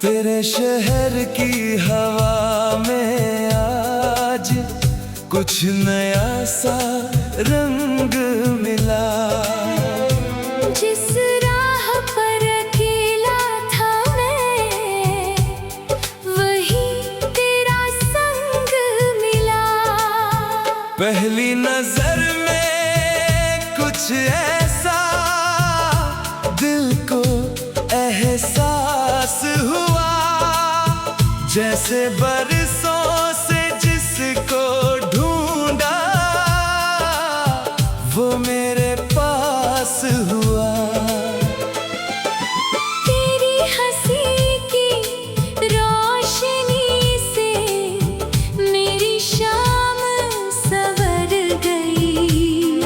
तेरे शहर की हवा में आज कुछ नया सा रंग मिला। जिस राह पर अकेला था मैं, वही तेरा संग मिला। पहली नजर में कुछ ऐसा दिल को एहसास हुआ, जैसे बरसों से जिसको ढूंढा वो मेरे पास हुआ। तेरी हंसी की रोशनी से मेरी शाम संवर गई।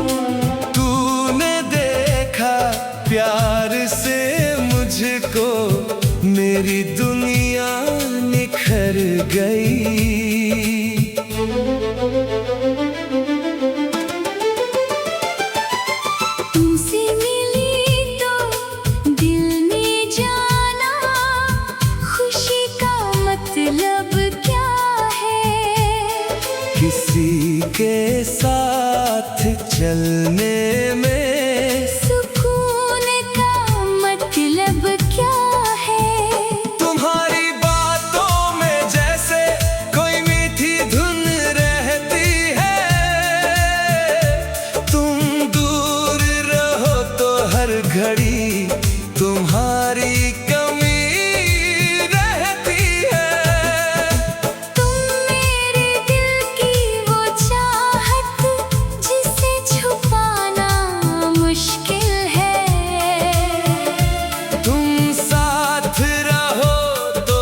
तूने देखा प्यार से मुझको, मेरी दुनिया निखर गई। तुमसे मिली तो दिल ने जाना, खुशी का मतलब क्या है। किसी के साथ चलने में सुकून का मतलब क्या है। तुम्हारी बातों में जैसे कोई मीठी धुन रहती है। तुम दूर रहो तो हर घड़ी तुम्हारी कमी रहती है। तुम मेरे दिल की वो चाहत जिसे छुपाना मुश्किल है। तुम साथ रहो तो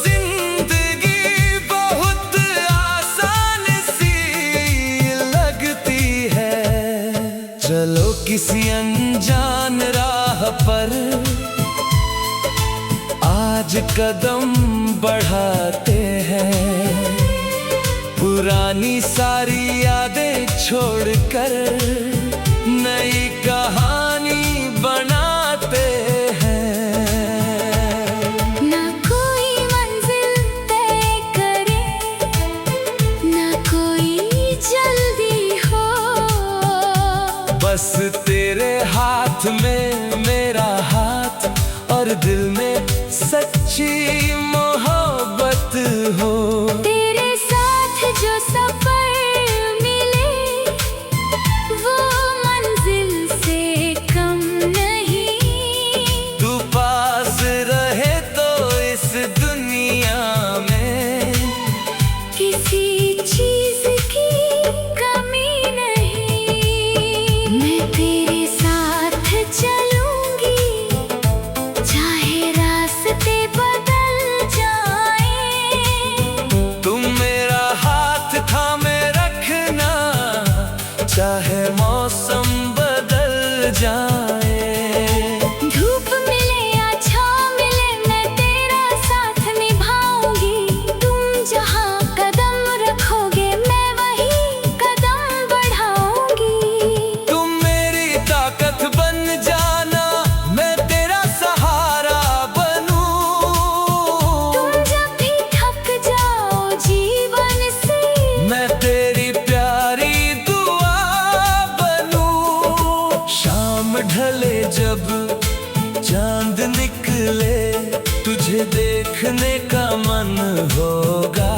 जिंदगी बहुत आसान सी लगती है। चलो किसी अनजान राह पर आज कदम बढ़ाते हैं। पुरानी सारी यादें छोड़कर नई कहानी बनाते हैं। ना कोई मंजिल तय करे, ना कोई जल्दी हो। बस तेरे हाथ में मेरा हाथ और दिल में सच्ची मोहब्बत हो। तेरे साथ जो सफर मिले वो मंजिल से कम नहीं। तू पास रहे तो इस दुनिया में किसी चीज की कमी नहीं। मैं तेरे साथ चलूंगी, चाहे रास्ते बदल जाएं। तुम मेरा हाथ थामे रखना, चाहे मौसम बदल जाए। धूप मिले या छाँव मिले, मैं तेरा साथ निभाऊंगी। तुम जहाँ कदम रखोगे मैं वहीं कदम बढ़ाऊंगी। तुम मेरी ताकत बन जाना, मैं तेरा सहारा बनूं। तुम जब भी थक जाओ जीवन से, मैं तेरी प्यारी दुआ बनूं। शाम ढले जब चांद निकले, तुझे देखने का मन होगा।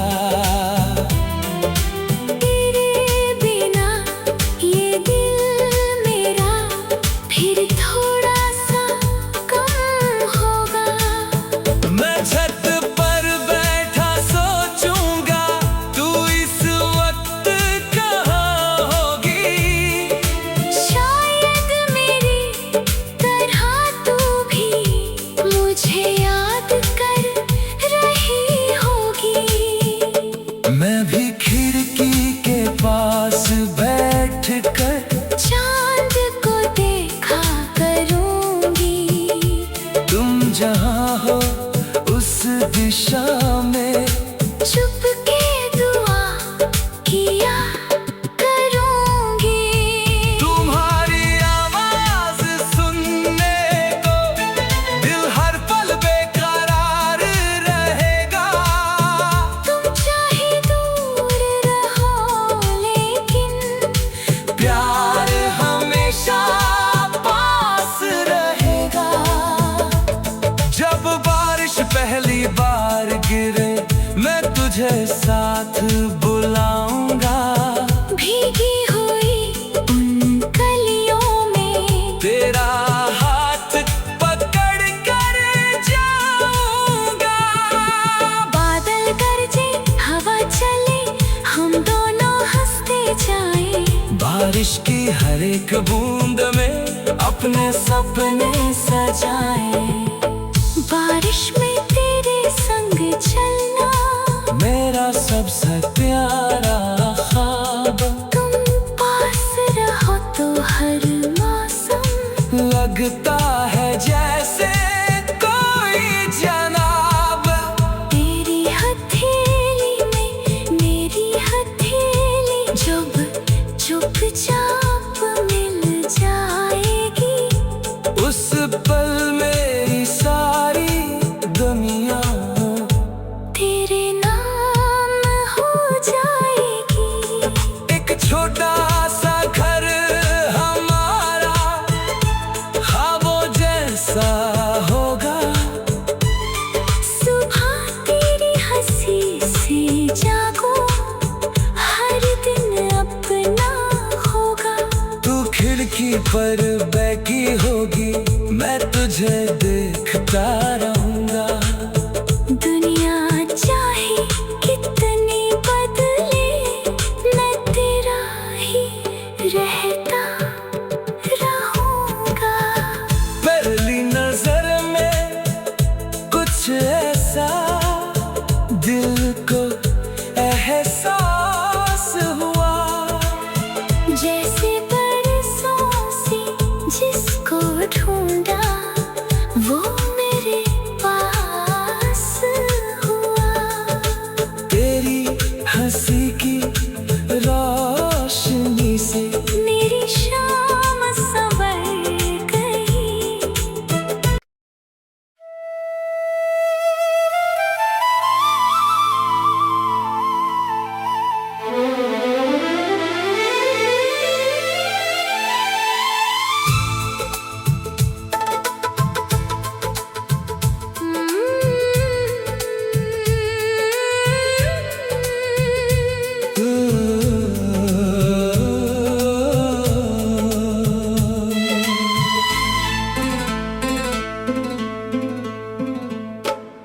तेरे बिना ये दिल मेरा फिर थोड़ा सा कम होगा। मैं छत पर बैठा सोचूंगा, तू इस वक्त कहाँ होगी। शायद मेरी तरह तू भी मुझे याद कर रही होगी। मैं भी खिड़की के पास बैठ कर चांद को देखा करूंगी। तुम जहाँ हो उस दिशा में चुपके दुआ किया करूंगी। तुम्हारी आवाज सुनने को दिल हर पल बेकरार पहली बार गिरे मैं तुझे साथ बुलाऊंगा। भीगी हुई उन कलियों में तेरा हाथ पकड़ कर जाऊंगा। बादल गरजे हवा चले हम दोनों हंसते जाएं। बारिश की हर एक बूंद में अपने सपने सजाएं। बारिश में तेरे संग चलना मेरा सबसे प्यारा ख्वाब। तुम पास रहो तो हर मौसम लगता है जैसे कोई जनाब। तेरी हथेली में मेरी हथेली जब चुपचाप मिल जाएगी। उस पल मेरी सारी दुनिया तेरे नाम हो जाएगी। एक छोटा सा घर हमारा ख्वाबों जैसा होगा। सुबह तेरी हंसी से जागो हर दिन अपना होगा। तू खिड़की पर बैठी होगी मैं तुझे देखता रहूंगा। दुनिया चाहे कितनी बदले मैं तेरा ही रहता रहूंगा। पहली नजर में कुछ ऐसा दिल को एहसास हुआ। जैसे बरसों से जिसको ढूंढा वो मेरे पास हुआ। तेरी हंसी की रोशनी से मेरी शाम संवर गई।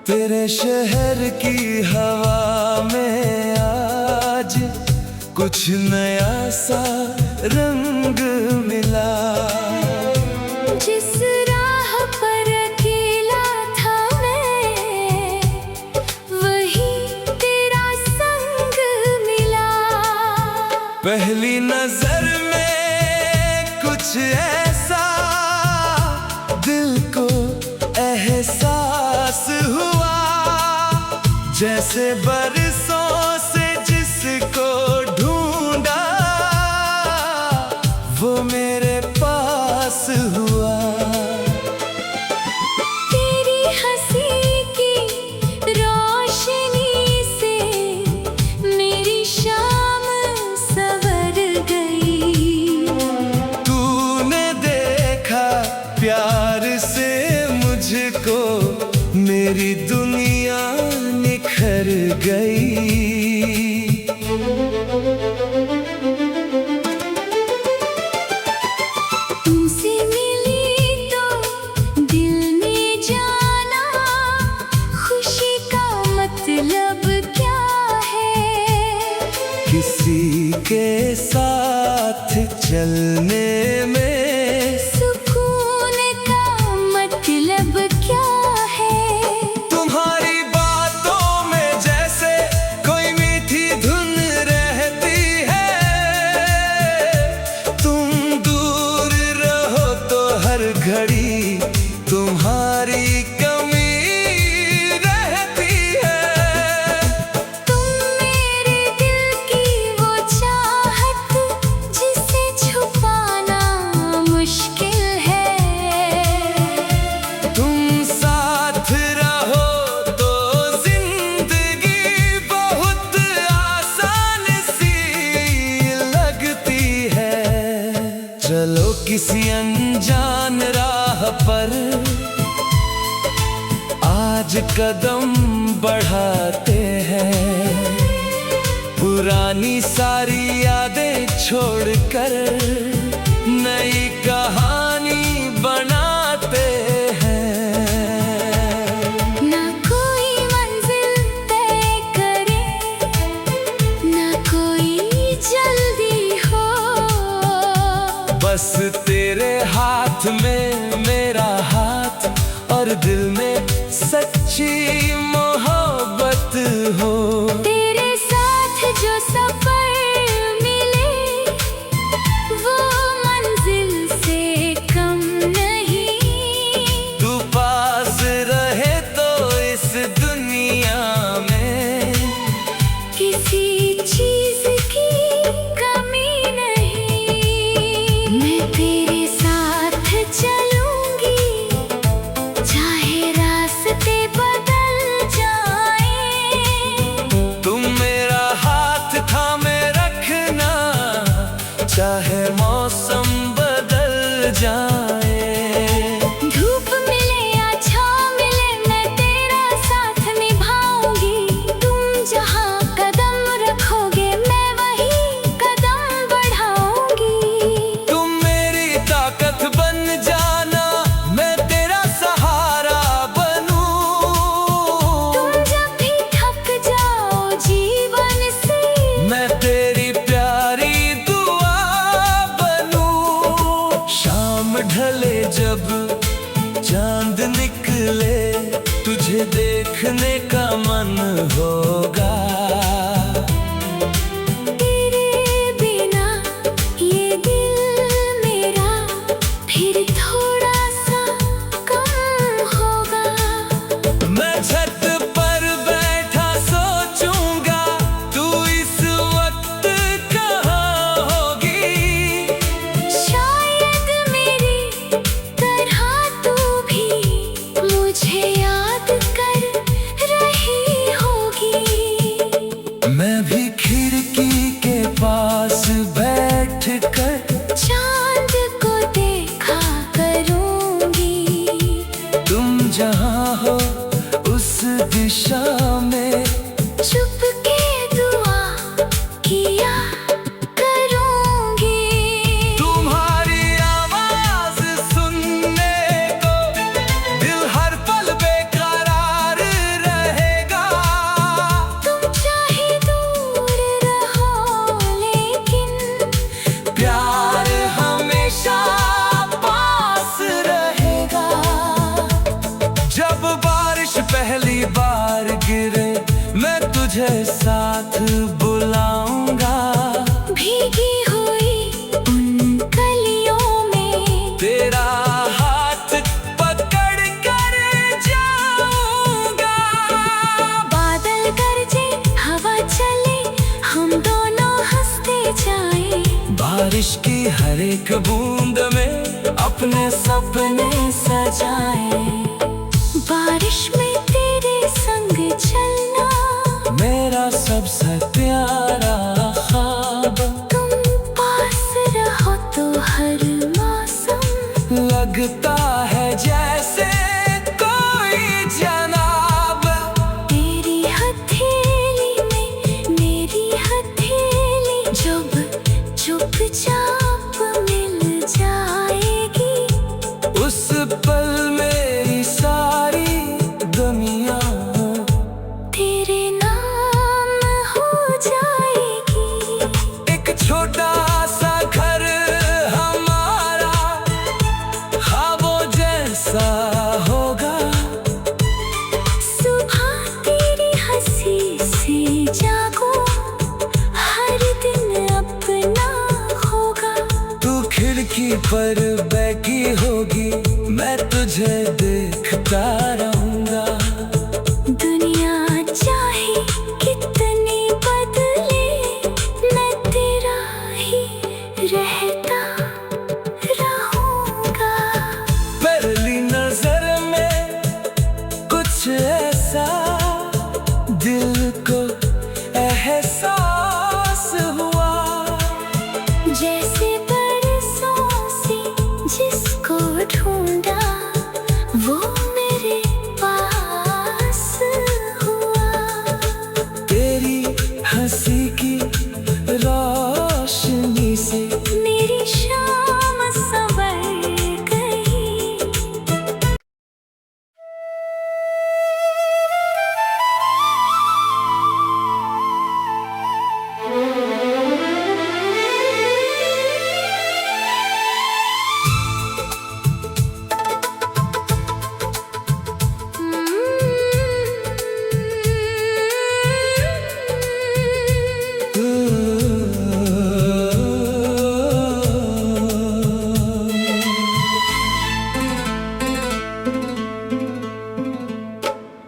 तेरे शहर की हवा में आज कुछ नया सा रंग मिला। जिस राह पर अकेला था मैं वही तेरा संग मिला। पहली नजर में कुछ ऐसा दिल को एहसास हुआ। जैसे बरसों से जिसको ढूंढा वो मेरे पास हुआ। तेरी हंसी की रोशनी से मेरी शाम संवर गई। तूने देखा प्यार से मुझको मेरी दुनिया निखर गई। तुमसे मिली तो दिल ने जाना खुशी का मतलब क्या है। किसी के साथ चलने में सुकून का मतलब क्या है। तुम्हारी बातों में जैसे कोई मीठी धुन रहती है। तुम दूर रहो तो हर घड़ी तुम्हारी कमी रहती है। तुम मेरे दिल की वो चाहत जिसे छुपाना मुश्किल है। तुम साथ रहो तो जिंदगी बहुत आसान सी लगती है। चलो किसी अनजान राह पर आज आज कदम बढ़ाते हैं, पुरानी सारी यादें छोड़कर नई कहानी बनाते हैं। ना कोई मंजिल तय करे, ना कोई जल्दी हो, बस तेरे हाथ में मेरा हाथ और दिल में सच्ची मोहब्बत हो। तेरे साथ जो सफर मिले वो मंजिल से कम नहीं। तू पास रहे तो इस दुनिया में किसी चीज की कमी नहीं। मैं तेरे साथ चलूंगी चाहे रास्ते बदल जाएं। तुम मेरा हाथ थामे रखना चाहे मौसम बदल जाए। धूप मिले या छाँव मिले मैं तेरा साथ निभाऊंगी। तुम जहाँ कदम रखोगे मैं वहीं कदम बढ़ाऊंगी। तुम मेरी ताकत बन जाना, मैं तेरा सहारा बनूं। तुम जब भी थक जाओ जीवन से मैं तेरी प्यारी दुआ बनूं। शाम ढले जब चांद निकले, तुझे देखने का मन होगा। तेरे बिना ये दिल मेरा फिर थोड़ा सा कम होगा। मैं छत पर बैठा सोचूंगा तू इस वक्त कहाँ होगी। शायद मेरी तरह तू भी मुझे याद कर रही होगी। मैं भी खिड़की के पास बैठ कर चांद को देखा करूंगी। तुम जहाँ हो उस दिशा में चुपके दुआ किया करूंगी। तुम्हारी आवाज सुनने को दिल हर पल बेकरार रहेगा। तुम चाहे दूर रहो लेकिन प्यार हमेशा पास रहेगा। जब बारिश पहली बार गिरे मैं तुझे साथ बुलाऊंगा। भीगी हुई उन कलियों में तेरा हाथ पकड़ कर जाऊंगा। बादल गरजे हवा चले हम दोनों हंसते जाएं। बारिश की हर एक बूंद में अपने सपने सजाए। बारिश में तेरे संग चलना मेरा सबसे प्यारा ख्वाब। तुम पास रहो तो हर मौसम लगता है जैसे कोई जनाब। तेरी हथेली में मेरी हथेली जब चुपचाप मिल जाएगी। उस पल मेरी सारी दुनिया तेरे नाम हो जाएगी। एक छोटा सा घर हमारा ख्वाबों जैसा होगा। सुबह तेरी हंसी से जागो हर दिन अपना होगा। तू खिड़की पर बैठी होगी मैं तुझे देखता रहूंगा। दुनिया चाहे कितनी बदले मैं तेरा ही रहता रहूंगा। पहली नजर में कुछ ऐसा दिल को एहसास हुआ। जैसे बरसों से जिसको ढूंढा वो मेरे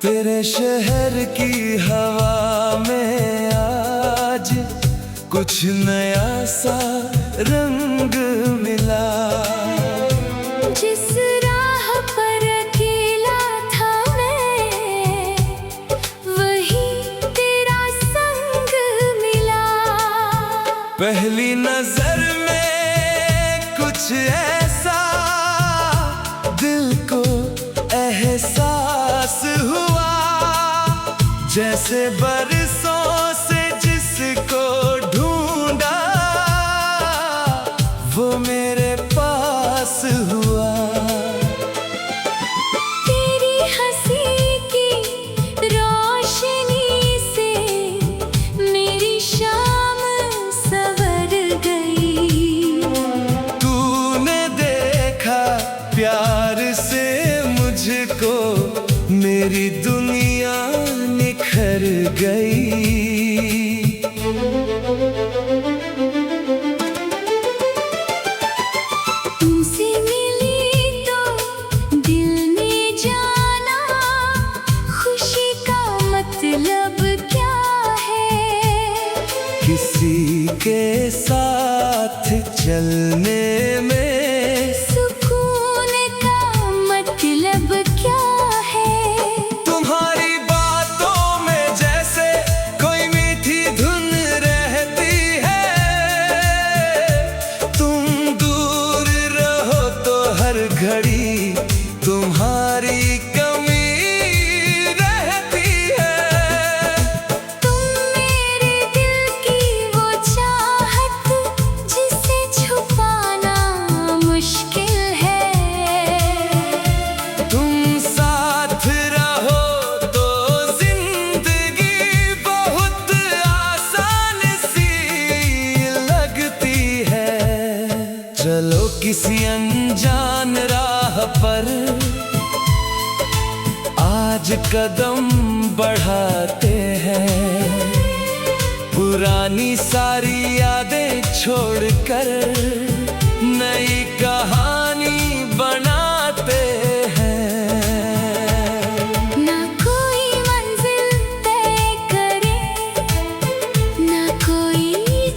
तेरे शहर की हवा में आज कुछ नया सा रंग मिला। जिस राह पर अकेला था मैं, वही तेरा संग मिला। पहली नजर में कुछ ऐसा दिल को एहसास हुआ, जैसे बरसों से जिसको ढूंढा वो मेरे पास हुआ। तेरी हंसी की रोशनी से मेरी शाम संवर गई। तूने देखा प्यार से मुझको, मेरी दुनिया निखर गई। तुमसे मिली तो दिल ने जाना, खुशी का मतलब क्या है। किसी के साथ चलने में सुकून का मतलब क्या है। तुम्हारी बातों में जैसे कोई मीठी धुन रहती है। तुम दूर रहो तो हर घड़ी तुम्हारी कमी रहती है। तुम मेरे दिल की वो चाहत जिसे छुपाना मुश्किल है। तुम साथ रहो तो जिंदगी बहुत आसान सी लगती है। चलो किसी अनजान राह पर आज कदम बढ़ाते हैं। पुरानी सारी यादें छोड़कर नई कहानी बनाते हैं। ना कोई मंजिल तय करे, ना कोई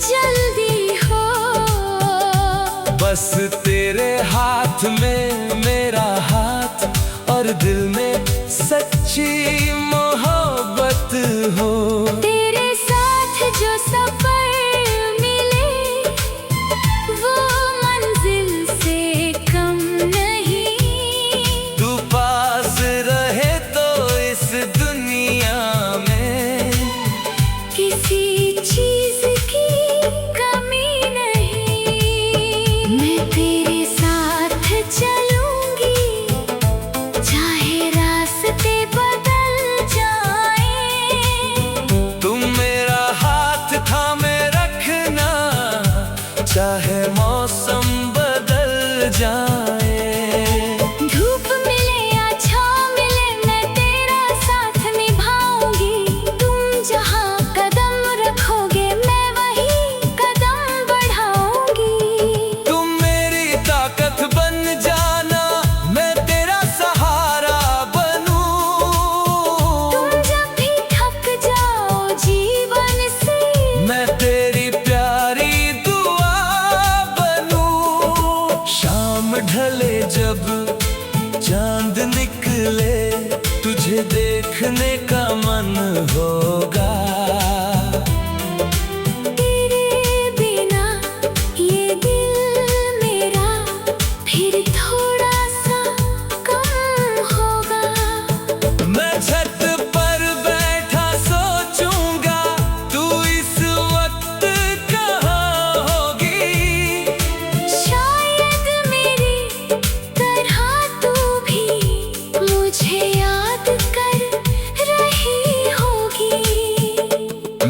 जल्दी हो। बस तेरे हाथ में मेरा हाथ और दिल में सच्ची मोहब्बत हो। तेरे साथ जो सफर मिले वो मंजिल से कम नहीं। तू पास रहे तो इस दुनिया में किसी चीज की कमी नहीं। मैं तेरे साथ चलूंगी, चाहे रास्ते बदल जाएं। तुम मेरा हाथ थामे रखना, चाहे मौसम बदल जाए। धूप मिले या छाँव मिले मैं तेरा साथ निभाऊंगी। तुम जहाँ कदम रखोगे मैं वही कदम बढ़ाऊंगी। तुम मेरी ताकत बन जाना, मैं तेरा सहारा बनूं। तुम जब भी थक जाओ जीवन से, मैं तेरी प्यारी दुआ बनूं। शाम ढले जब चांद निकले, तुझे देखने का मन होगा। तेरे बिना ये दिल मेरा फिर थोड़ा सा कम होगा। मैं छत पर बैठा सोचूंगा, तू इस वक्त कहाँ होगी। शायद मेरी तरह तू भी मुझे याद कर रही होगी।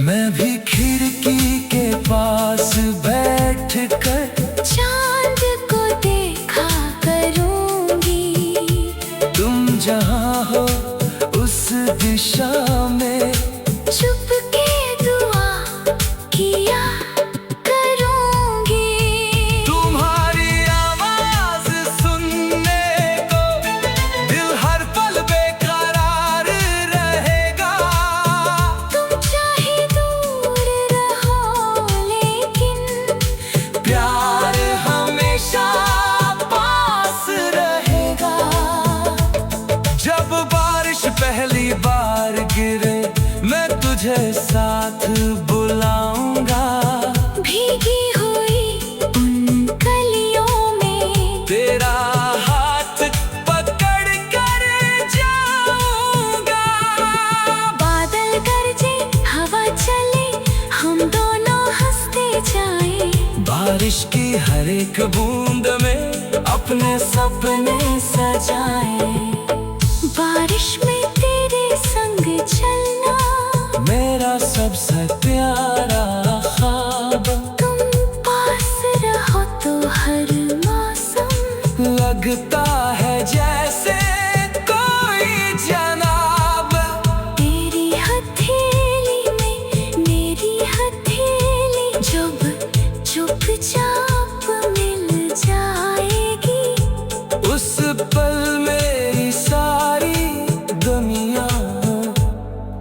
मैं भी खिड़की के पास बैठ कर चांद को देखा करूंगी। तुम जहाँ हो उस दिशा में चुपके दुआ किया करूंगी। तुम्हारी आवाज सुनने को दिल हर पल बेकरार पहली बार गिरे मैं तुझे साथ बुलाऊंगा। भीगी हुई उन कलियों में तेरा हाथ पकड़ कर जाऊंगा। बादल गरजे हवा चले हम दोनों हंसते जाए। बारिश की हर एक बूंद में अपने सपने सजाए। बारिश में तेरे संग चलना मेरा सबसे प्यारा ख्वाब। तुम पास रहो तो हर मौसम लगता है जैसे कोई जनाब। तेरी हथेली में मेरी हथेली जब चुपचाप मिल जाएगी। उस पल मेरी सारी दुनिया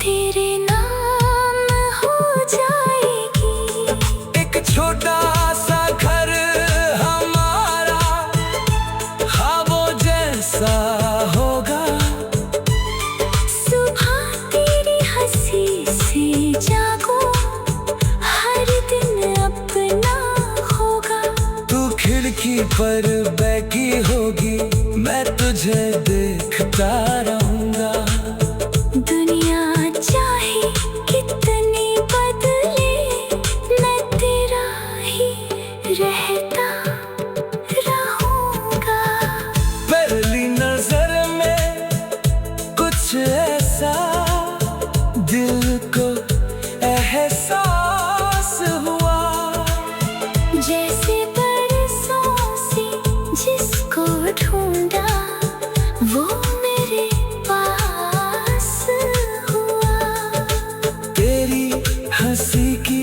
तेरे नाम हो जाएगी। एक छोटा सा घर हमारा ख्वाबों जैसा होगा। सुबह तेरी हंसी से जागो हर दिन अपना होगा। तू खिड़की पर बैठी होगी मैं तुझे देखता रहूंगा। दुनिया चाहे कितनी बदले मैं तेरा ही रहता रहूंगा। पहली नजर में कुछ ऐसा दिल को एहसास हुआ। जैसे बरसों से जिसको ढूंढा वो मेरे पास हुआ। तेरी हंसी की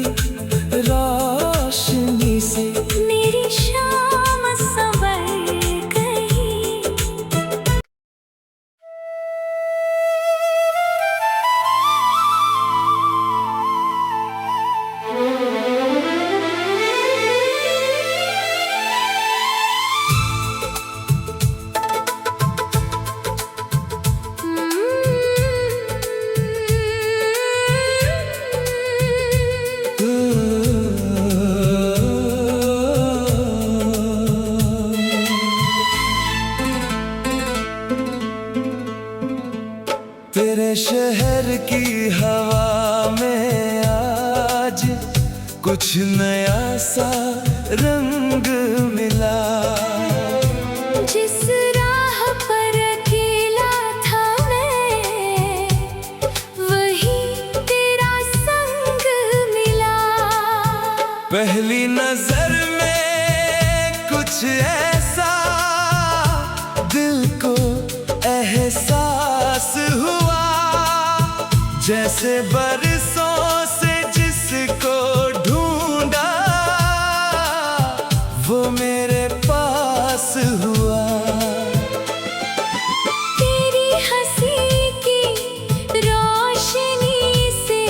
रोशनी से मेरी शाम संवर गई। तेरे शहर की हवा में आज कुछ नया सा रंग मिला। जिस राह पर अकेला था मैं वही तेरा संग मिला। पहली नजर में कुछ ऐसा दिल को एहसास हुआ। जैसे बरसों से जिसको ढूंढा वो मेरे पास हुआ। तेरी हंसी की रोशनी से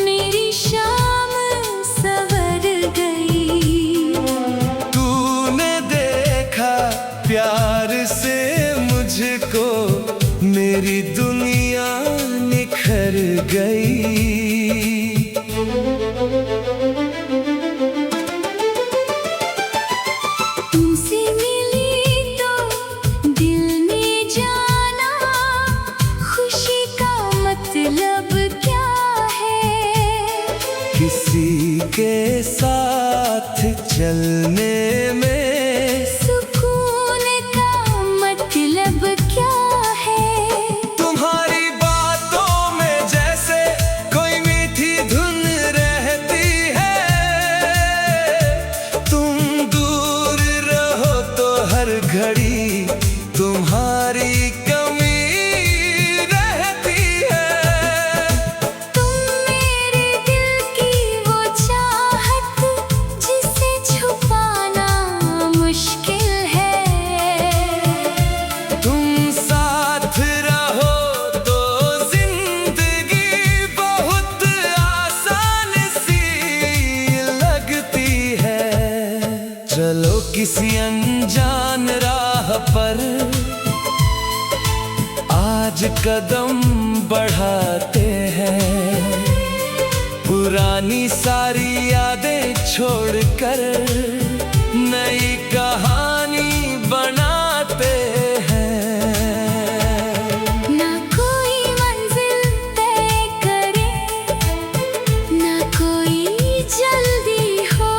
मेरी शाम संवर गई। तूने देखा प्यार से मुझको मेरी दुनिया निखर गई। तुमसे मिली तो दिल ने जाना खुशी का मतलब क्या है। किसी के साथ चलने में सुकून का मतलब क्या है। तुम्हारी बातों में जैसे कोई मीठी धुन रहती है। तुम दूर रहो तो हर घड़ी तुम्हारी कमी रहती है। तुम मेरे दिल की वो चाहत जिसे छुपाना मुश्किल है। तुम साथ रहो तो जिंदगी बहुत आसान सी लगती है। चलो किसी अनजान राह पर आज आज कदम बढ़ाते हैं, पुरानी सारी यादें छोड़कर नई कहानी बनाते हैं। ना कोई मंजिल तय करे, ना कोई जल्दी हो,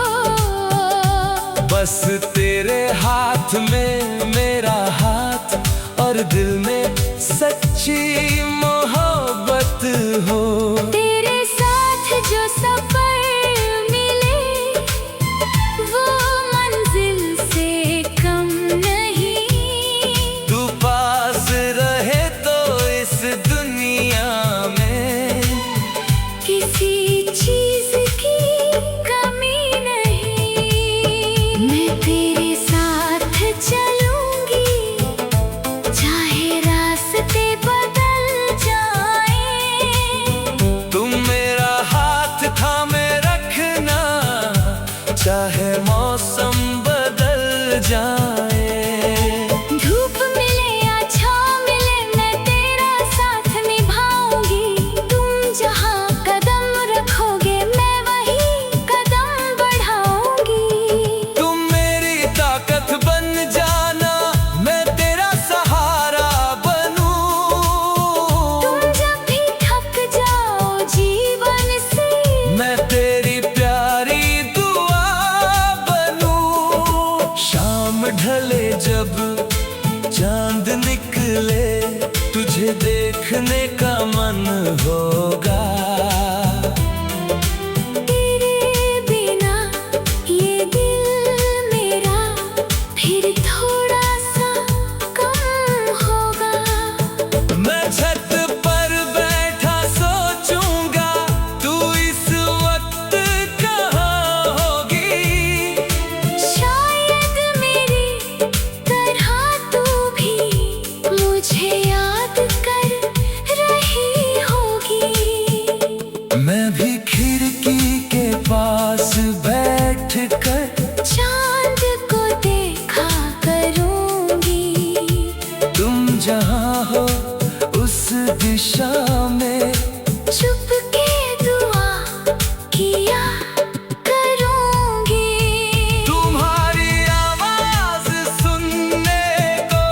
बस तेरे हाथ में मेरा हाथ और दिल में सच्ची मोहब्बत हो। तेरे साथ जो सफर मिले वो मंजिल से कम नहीं। तू पास रहे तो इस दुनिया में किसी चीज की कमी नहीं। मैं तेरे साथ चलूंगी चाहे रास्ते बदल जाए। तुम मेरा हाथ थामे रखना चाहे मौसम बदल जाए। धूप मिले या छाँव मिले मैं तेरा साथ निभाऊंगी। तुम जहाँ कदम रखोगे मैं वहीं कदम बढ़ाऊंगी। तुम मेरी ताकत बन जाना, मैं तेरा सहारा बनूं। तुम जब भी थक जाओ जीवन से मैं तेरी प्यारी दुआ बनूं। शाम ढले जब चांद निकले, तुझे देखने का मन होगा। तेरे बिना ये दिल मेरा फिर थोड़ा सा कम होगा। मैं छत पर बैठा सोचूंगा तू इस वक्त कहाँ होगी। शायद मेरी तरह तू भी मुझे याद कर रही होगी। मैं भी खिड़की के पास बैठ कर चांद को देखा करूंगी। तुम जहाँ हो उस दिशा में चुपके दुआ किया करूंगी। तुम्हारी आवाज सुनने को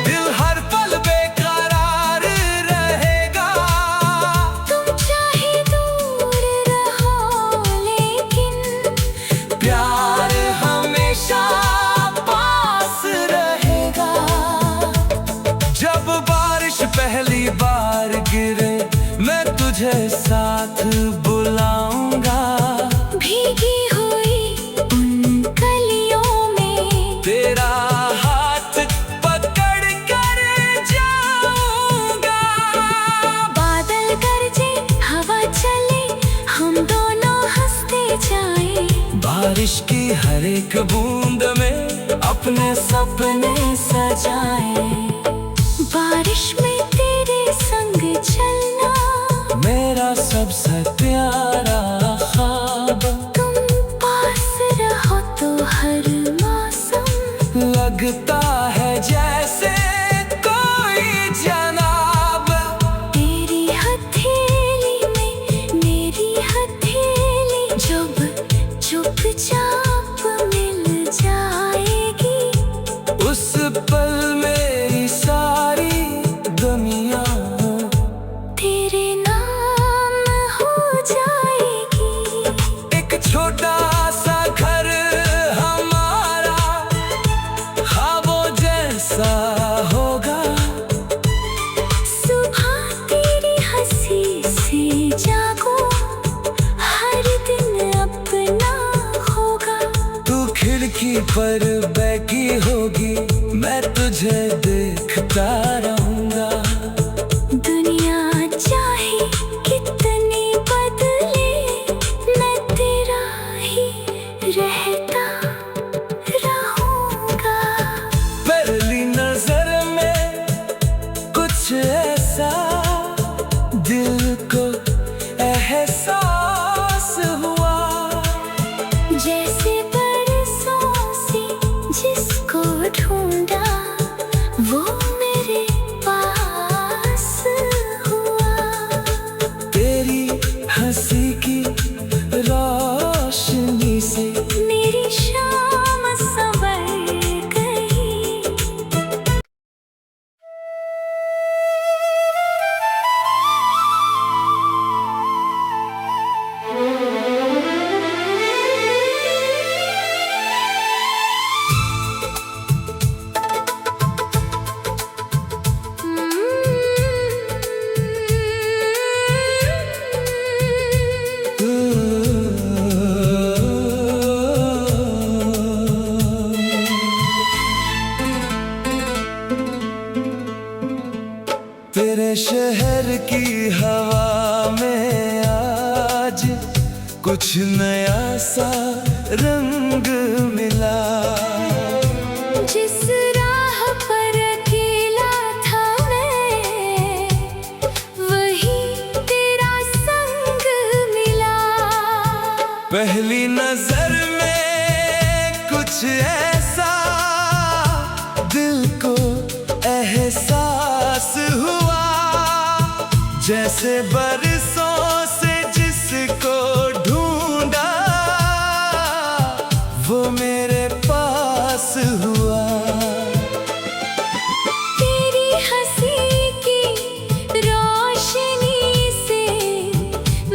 दिल हर पल बेकरार रहेगा। तुम चाहे दूर रहो लेकिन प्यार हमेशा पास रहेगा। जब बारिश पहली बार गिरे मैं तुझे साथ बुलाऊंगा। भीगी हुई उन कलियों में तेरा हाथ पकड़ कर जाऊंगा। बादल गरजे हवा चले हम दोनों हंसते जाएं। बारिश की हर एक बूंद में अपने सपने सजाए। बारिश में तेरे संग चलना मेरा सबसे प्यारा ख्वाब। तुम पास रहो तो हर मौसम लगता है जैसे कोई जनाब। तेरी हथेली में मेरी हथेली जब चुपचाप मिल जाएगी। उस पल मेरी सारी दुनिया तेरे नाम हो जाएगी। एक छोटा सा घर हमारा ख्वाबों जैसा होगा। सुबह तेरी हंसी से जागो हर दिन अपना होगा। तू खिड़की पर बैठी होगी मैं तुझे देखता रहूंगा। दुनिया चाहे कितनी बदले मैं तेरा ही रहता रहूंगा। पहली नजर में कुछ ऐसा दिल को एहसास हुआ। जैसे बरसों से जिसको ढूंढा वो मेरे तेरे शहर की हवा में आज कुछ नया सा रंग मिला। जिस राह पर अकेला था मैं, वही तेरा संग मिला। पहली नजर में कुछ ऐसा दिल को एहसास हुआ, जैसे बरसों से जिसको ढूंढा वो मेरे पास हुआ। तेरी हंसी की रोशनी से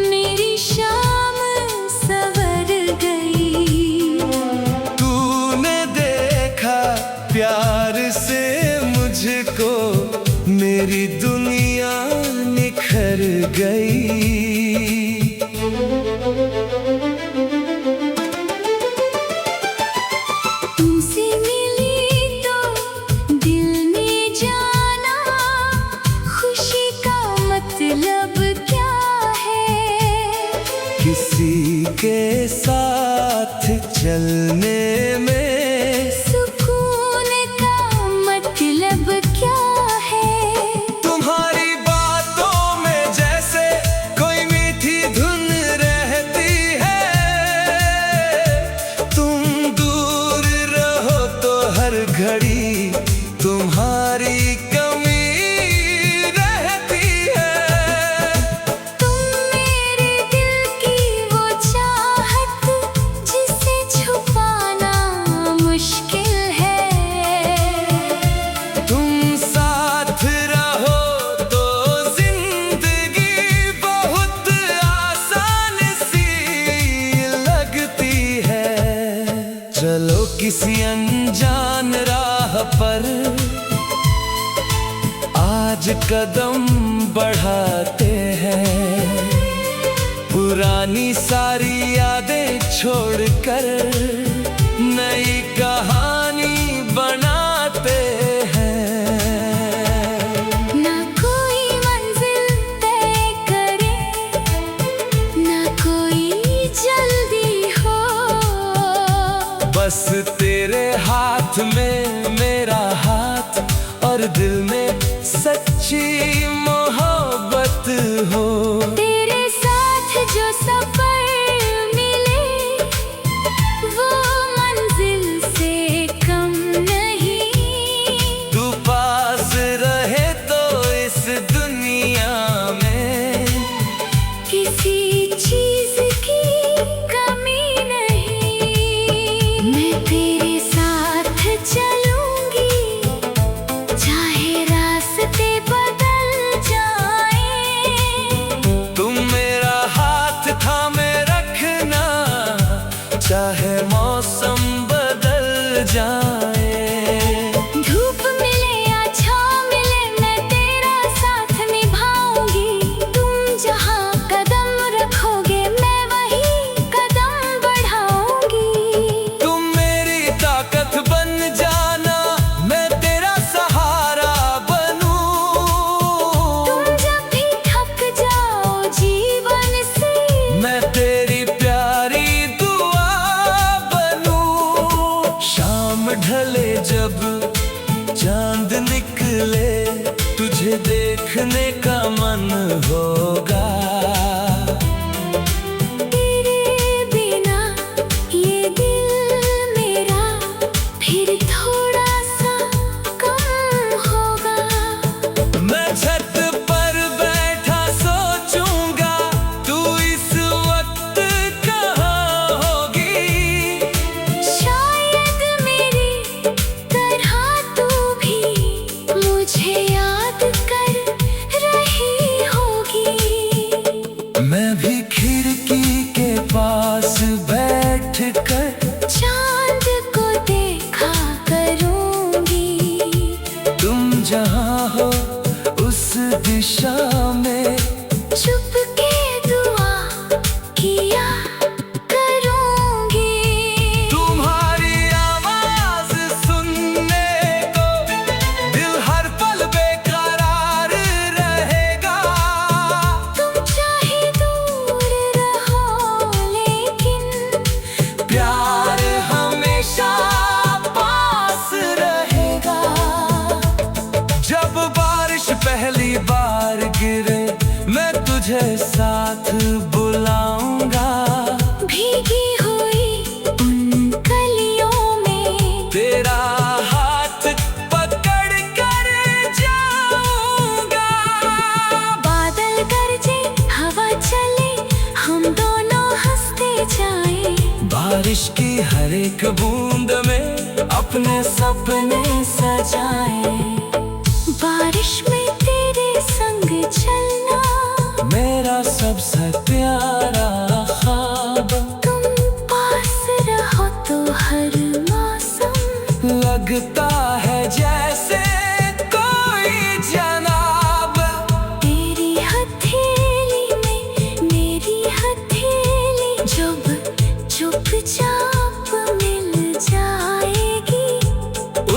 मेरी शाम संवर गई। तूने देखा प्यार से मुझको, मेरी दुनिया निखर गई। तुमसे मिली तो दिल ने जाना, खुशी का मतलब क्या है। किसी के साथ चलने में सुकून का मतलब क्या है। तुम्हारी बातों में जैसे कोई मीठी धुन रहती है। तुम दूर रहो तो हर घड़ी तुम्हारी कमी रहती है। तुम मेरे दिल की वो चाहत जिसे छुपाना मुश्किल है। तुम साथ रहो तो जिंदगी बहुत आसान सी लगती है। चलो किसी अनजान राह पर आज कदम बढ़ाते हैं। पुरानी सारी यादें छोड़कर नई कहानी बनाते हैं। ना कोई मंजिल तय करे, ना कोई जल्दी हो। बस तेरे हाथ में मेरा हाथ और दिल में सच्ची मोहब्बत हो। तेरे साथ जो सफर मिले वो मंजिल से कम नहीं। तू पास रहे तो इस दुनिया में किसी चीज की कमी नहीं। मैं तेरे साथ चलूंगी, चाहे रास्ते बदल जाएं। तुम मेरा हाथ थामे रखना, चाहे मौसम बदल जाए। धूप मिले या छाँव मिले, मैं तेरा साथ निभाऊंगी। तुम जहाँ कदम रखोगे मैं वहीं कदम बढ़ाऊंगी। तुम मेरी ताकत बन जाना, मैं तेरा सहारा बनूं। तुम जब भी थक जाओ जीवन से, मैं तेरी प्यारी दुआ बनूं। शाम ढले जब चांद निकले, तुझे देखने का मन होगा। तेरे बिना ये दिल मेरा फिर थोड़ा सा कम होगा। मैं छत पर बैठा सोचूंगा, तू इस वक्त कहाँ होगी। शायद मेरी तरह तू भी मुझे याद कर रही होगी। मैं भी खिड़की के पास बैठ कर चांद को देखा करूंगी। तुम जहाँ हो उस दिशा में चुपके दुआ किया करूंगी। तुम्हारी आवाज सुनने को दिल हर पल बेकरार एक बूंद में अपने सपने सजाए। बारिश में तेरे संग चलना मेरा सबसे प्यारा ख्वाब। तुम पास रहो तो हर मौसम लगता है जैसे कोई जनाब। तेरी हथेली में मेरी हथेली जब चुपचाप मिल जाएगी,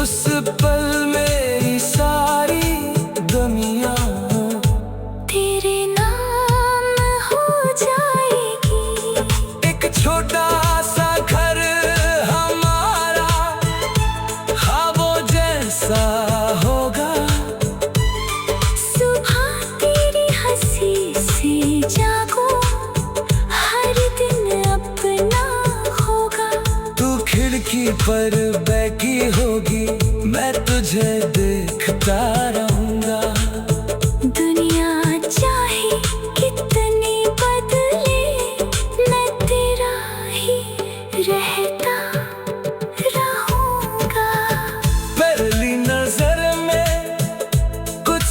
उस पल मेरी सारी दुनिया तेरे नाम हो जाएगी। एक छोटा सा घर हमारा ख्वाबों जैसा होगा। सुबह तेरी हंसी से जागो, हर दिन अपना होगा। तू खिड़की पर बैठी होगी, मैं तुझे देखता रहूंगा। दुनिया चाहे कितनी बदले, मैं तेरा ही रहता रहूंगा। पहली नजर में कुछ